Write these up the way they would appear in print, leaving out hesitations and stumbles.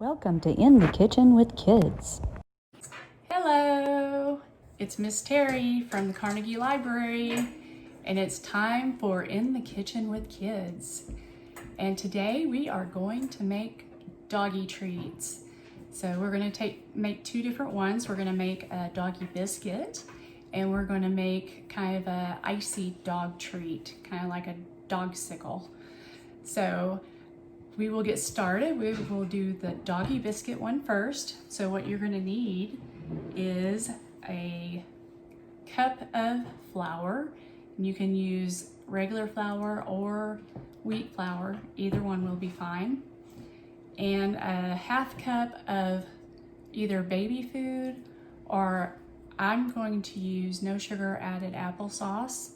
Welcome to In the Kitchen with Kids. Hello, it's Miss Terry from the Carnegie Library, and it's time for In the Kitchen with Kids. And today we are going to make doggy treats. So we're going to make two different ones. We're going to make a doggy biscuit, and we're going to make kind of a icy dog treat, kind of like a dogsicle. So we will get started. We will do the doggy biscuit one first. So what you're going to need is a cup of flour. You can use regular flour or wheat flour. Either one will be fine. And a half cup of either baby food, or I'm going to use no sugar added applesauce.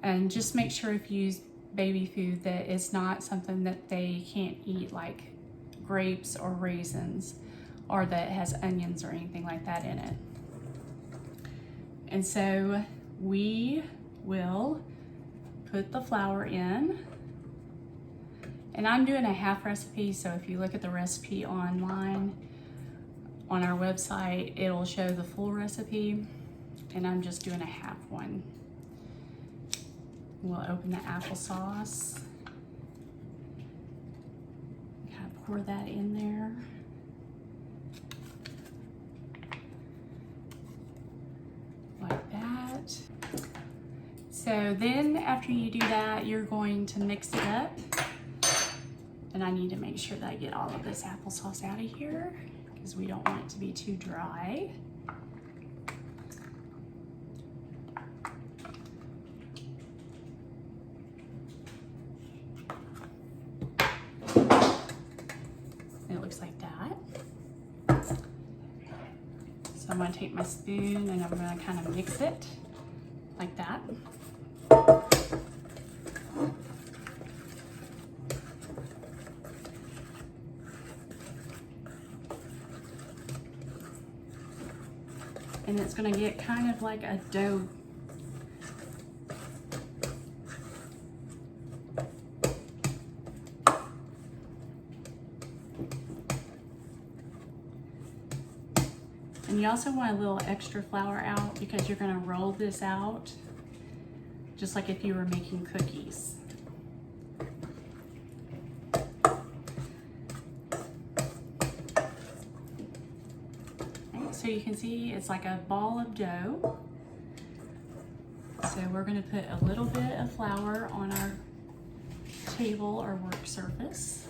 And just make sure if you use baby food that it's not something that they can't eat, like grapes or raisins, or that has onions or anything like that in it. And so we will put the flour in, and I'm doing a half recipe, so if you look at the recipe online on our website, it'll show the full recipe, and I'm just doing a half one. We'll open the applesauce, kind of pour that in there. Like that. So then after you do that, you're going to mix it up. And I need to make sure that I get all of this applesauce out of here because we don't want it to be too dry. It looks like that. So I'm going to take my spoon and I'm going to kind of mix it like that. And it's going to get kind of like a dough. And you also want a little extra flour out because you're going to roll this out just like if you were making cookies. So you can see it's like a ball of dough. So we're going to put a little bit of flour on our table or work surface.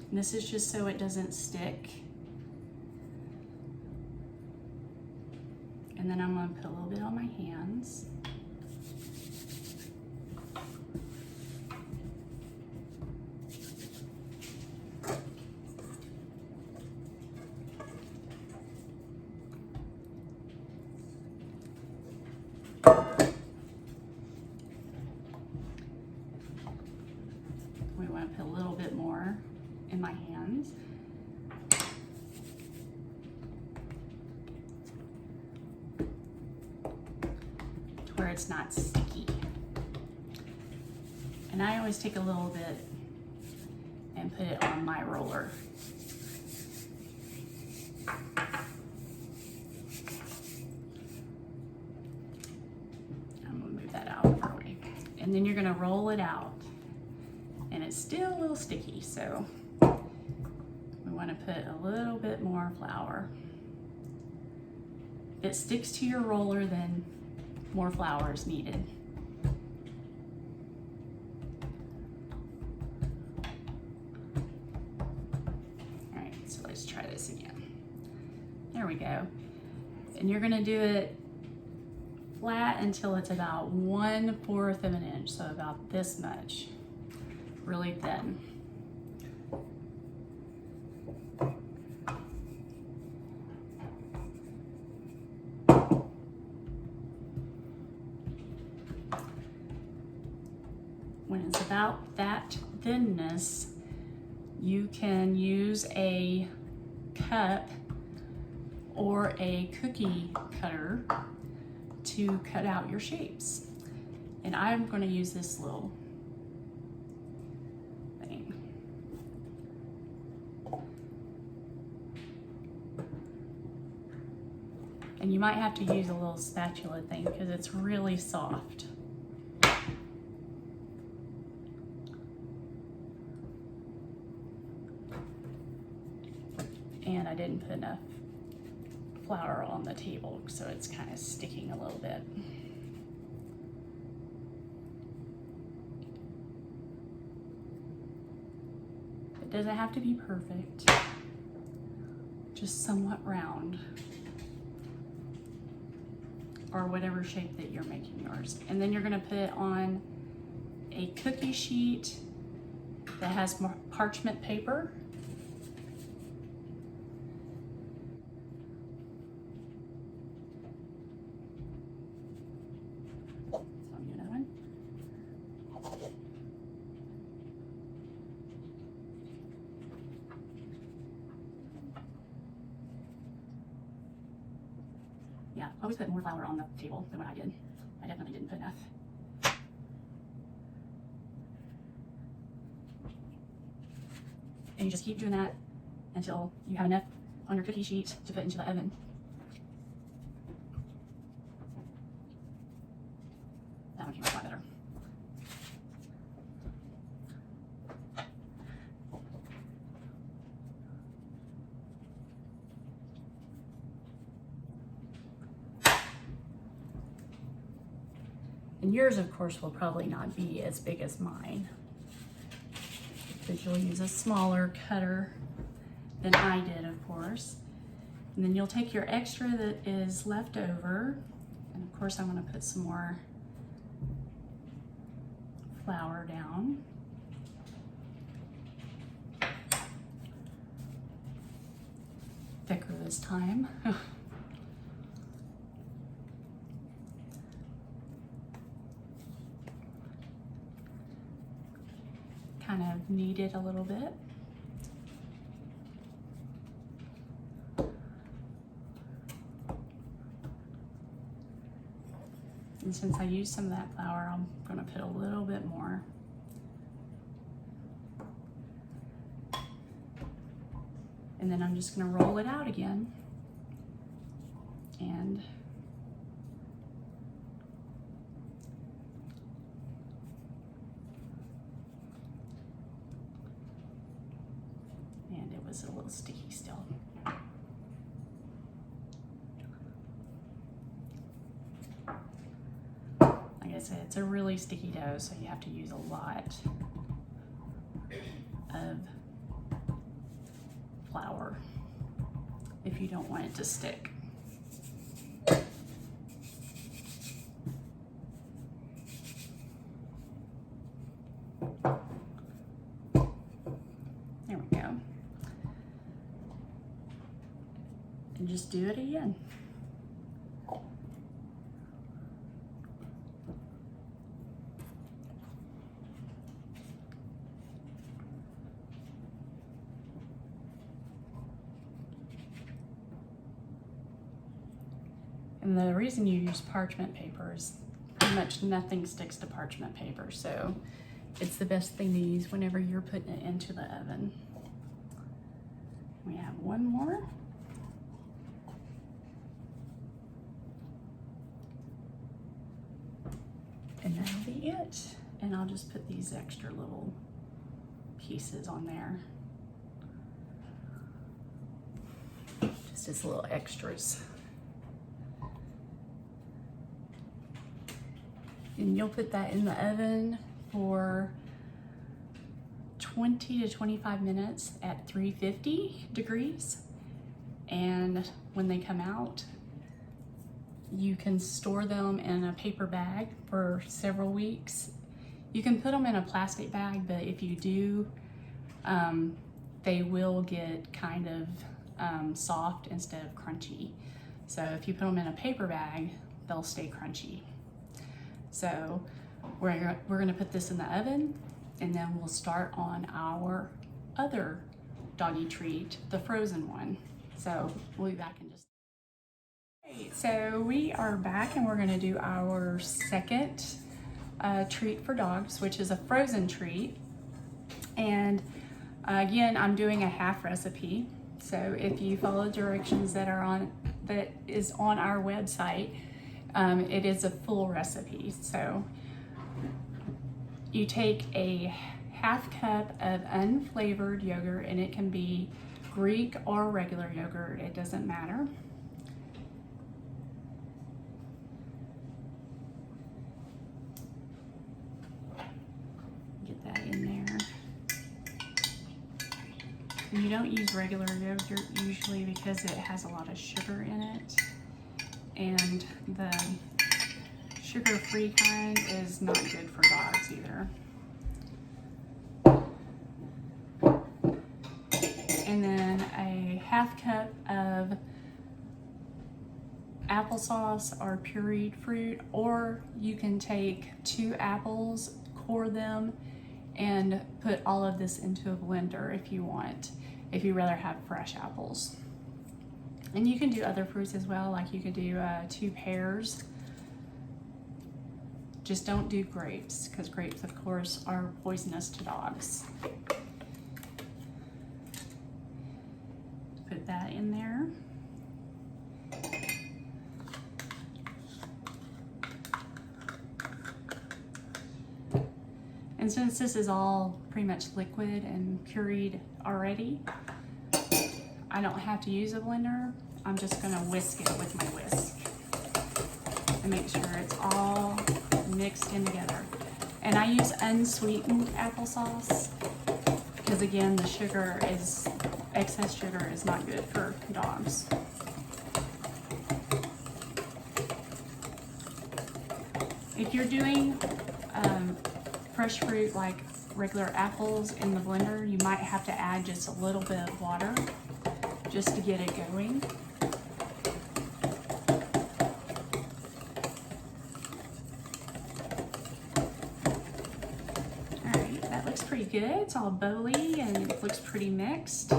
And this is just so it doesn't stick. And then I'm going to put a little bit on my hands. We want to put a little bit more in my hands. To where it's not sticky. And I always take a little bit and put it on my roller. I'm gonna move that out of our way. And then you're gonna roll it out. And it's still a little sticky, so we want to put a little bit more flour. If it sticks to your roller, then more flour is needed. All right, so let's try this again. There we go. And you're going to do it flat until it's about 1/4 of an inch, so about this much. Really thin. When it's about that thinness, you can use a cup or a cookie cutter to cut out your shapes. And I'm going to use this little And you might have to use a little spatula thing because it's really soft. And I didn't put enough flour on the table, so it's kind of sticking a little bit. It doesn't have to be perfect, just somewhat round, or whatever shape that you're making yours. And then you're gonna put it on a cookie sheet that has more parchment paper. Yeah, I always put more flour on the table than what I did. I definitely didn't put enough. And you just keep doing that until you have enough on your cookie sheet to put into the oven. That one came out a lot better. And yours, of course, will probably not be as big as mine, because you'll use a smaller cutter than I did, of course. And then you'll take your extra that is left over, and of course I'm gonna put some more flour down. Thicker this time. Kind of knead it a little bit. And since I used some of that flour, I'm gonna put a little bit more. And then I'm just gonna roll it out again. And it was a little sticky still. Like I said, it's a really sticky dough, so you have to use a lot of flour if you don't want it to stick. There we go. And just do it again. And the reason you use parchment paper is pretty much nothing sticks to parchment paper, so it's the best thing to use whenever you're putting it into the oven. We have one more. And that'll be it. And I'll just put these extra little pieces on there. Just as little extras. And you'll put that in the oven for 20 to 25 minutes at 350 degrees. And when they come out, you can store them in a paper bag for several weeks. You can put them in a plastic bag, but if you do, they will get kind of soft instead of crunchy. So if you put them in a paper bag, they'll stay crunchy. So we're gonna put this in the oven, and then we'll start on our other doggy treat, the frozen one. So we'll be back in just. Great, so we are back, and we're gonna do our second treat for dogs, which is a frozen treat. And again, I'm doing a half recipe. So if you follow directions that is on our website, it is a full recipe. So you take a half cup of unflavored yogurt, and it can be Greek or regular yogurt, it doesn't matter. Get that in there. And you don't use regular yogurt usually because it has a lot of sugar in it, and the sugar-free kind is not good for dogs either. And then a half cup of applesauce or pureed fruit, or you can take 2 apples, core them, and put all of this into a blender if you want, if you rather have fresh apples. And you can do other fruits as well, like you could do 2 pears. Just don't do grapes, because grapes, of course, are poisonous to dogs. Put that in there. And since this is all pretty much liquid and pureed already, I don't have to use a blender. I'm just gonna whisk it with my whisk and make sure it's all mixed in together. And I use unsweetened applesauce because, again, the excess sugar is not good for dogs. If you're doing fresh fruit like regular apples in the blender, you might have to add just a little bit of water just to get it going. Alright, that looks pretty good. It's all bubbly and it looks pretty mixed.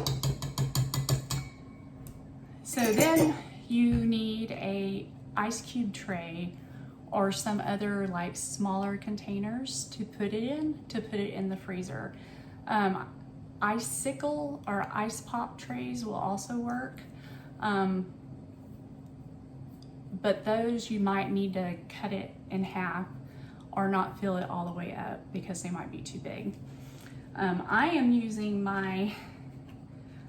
So then you need a ice cube tray or some other like smaller containers to put it in the freezer. Icicle or ice pop trays will also work. But those you might need to cut it in half or not fill it all the way up because they might be too big. I am using my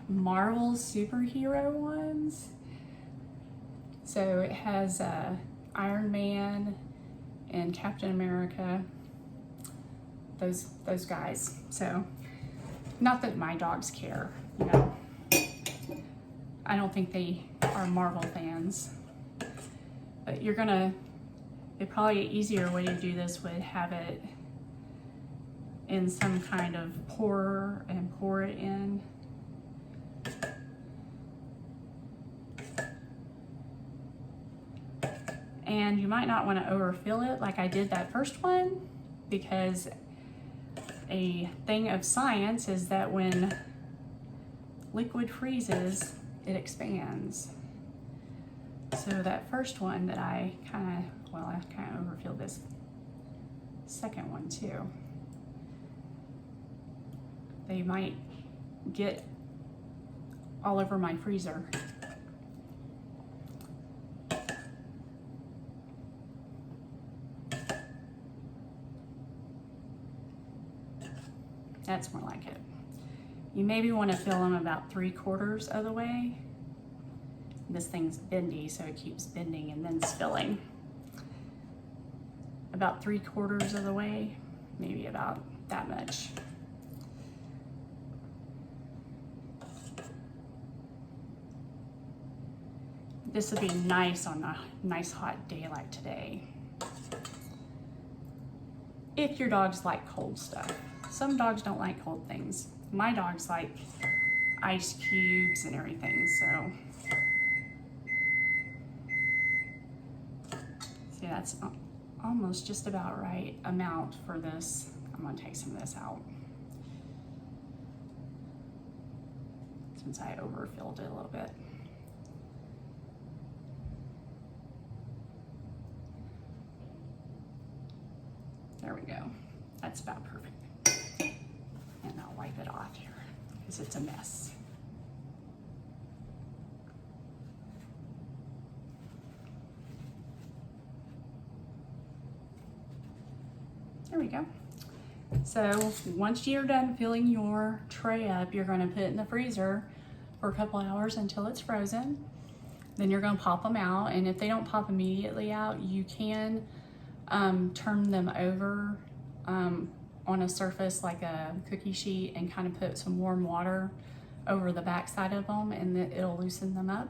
Marvel superhero ones. So it has Iron Man and Captain America, those guys. So, not that my dogs care, you know. I don't think they are Marvel fans. But probably an easier way to do this would have it in some kind of pourer and pour it in. And you might not want to overfill it like I did that first one, because a thing of science is that when liquid freezes, it expands. So that first one that I kind of overfilled this second one too. They might get all over my freezer. That's more like it. You maybe want to fill them about 3/4 of the way. This thing's bendy, so it keeps bending and then spilling. About 3/4 of the way, maybe about that much. This would be nice on a nice hot day like today. If your dogs like cold stuff. Some dogs don't like cold things. My dogs like ice cubes and everything, so. See, that's almost just about right amount for this. I'm gonna take some of this out since I overfilled it a little bit. There we go. That's about perfect. And I'll wipe it off here because it's a mess. go. So once you're done filling your tray up, you're going to put it in the freezer for a couple hours until it's frozen. Then you're going to pop them out, and if they don't pop immediately out, you can turn them over on a surface like a cookie sheet and kind of put some warm water over the back side of them, and it'll loosen them up.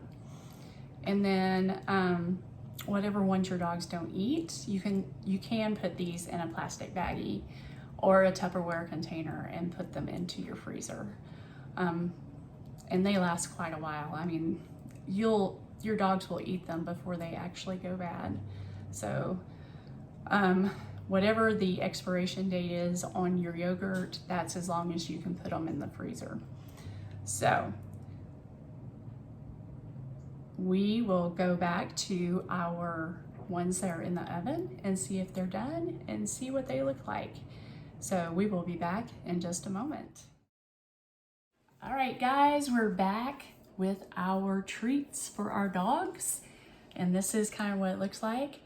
And then whatever ones your dogs don't eat, you can put these in a plastic baggie or a Tupperware container and put them into your freezer. And they last quite a while. I mean, your dogs will eat them before they actually go bad. So whatever the expiration date is on your yogurt, that's as long as you can put them in the freezer. So we will go back to our ones that are in the oven and see if they're done and see what they look like. So we will be back in just a moment. All right, guys, we're back with our treats for our dogs. And this is kind of what it looks like.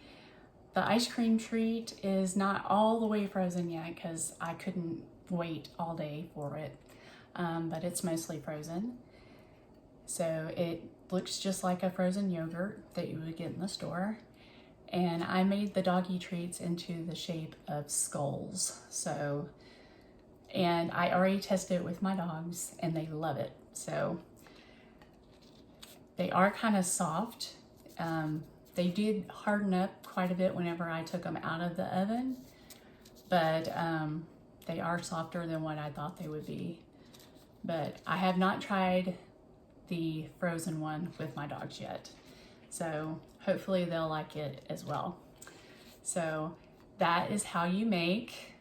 The ice cream treat is not all the way frozen yet because I couldn't wait all day for it, but it's mostly frozen. So it looks just like a frozen yogurt that you would get in the store. And I made the doggy treats into the shape of skulls. So, and I already tested it with my dogs and they love it. So they are kind of soft. They did harden up quite a bit whenever I took them out of the oven, but they are softer than what I thought they would be. But I have not tried the frozen one with my dogs yet. So hopefully they'll like it as well. So that is how you make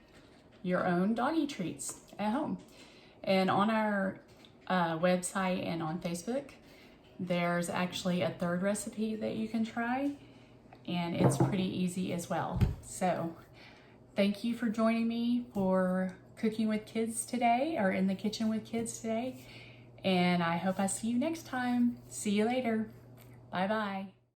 your own doggy treats at home. And on our website and on Facebook, there's actually a third recipe that you can try, and it's pretty easy as well. So thank you for joining me for cooking with kids today, or in the kitchen with kids today. And I hope I see you next time. See you later. Bye-bye.